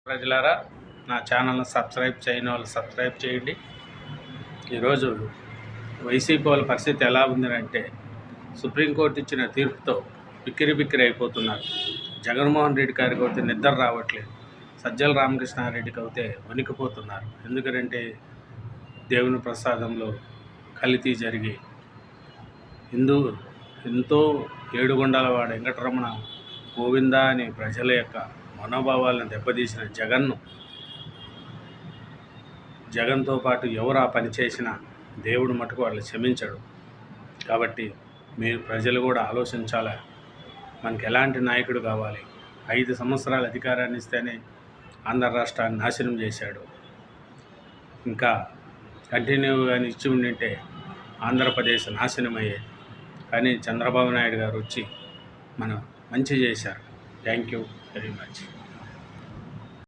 ప్రజలారా, నా ఛానల్ని సబ్స్క్రైబ్ చేయని వాళ్ళు సబ్స్క్రైబ్ చేయండి. ఈరోజు వైసీపీ వాళ్ళ పరిస్థితి ఎలా ఉందంటే, సుప్రీంకోర్టు ఇచ్చిన తీర్పుతో బిక్కిరి అయిపోతున్నారు. జగన్మోహన్ రెడ్డి గారికి అయితే నిద్ర రావట్లేదు, సజ్జల రామకృష్ణారెడ్డికి అయితే వణికిపోతున్నారు. ఎందుకంటే దేవుని ప్రసాదంలో కల్తీ జరిగి ఎంతో ఏడుగొండలవాడ వెంకటరమణ గోవింద అని ప్రజల యొక్క మనోభావాలను దెబ్బతీసిన జగన్తో పాటు ఎవరు ఆ పని చేసినా దేవుడు మటుకు వాళ్ళు క్షమించడు. కాబట్టి మీరు ప్రజలు కూడా ఆలోచించాలా, మనకి ఎలాంటి నాయకుడు కావాలి. 5 సంవత్సరాల అధికారాన్ని ఇస్తేనే ఆంధ్ర రాష్ట్రాన్ని నాశనం చేశాడు. ఇంకా కంటిన్యూగా ఇచ్చి ఉండింటే ఆంధ్రప్రదేశ్ నాశనం అయ్యేది. కానీ చంద్రబాబు నాయుడు గారు వచ్చి మనం మంచి చేశారు. Thank you very much.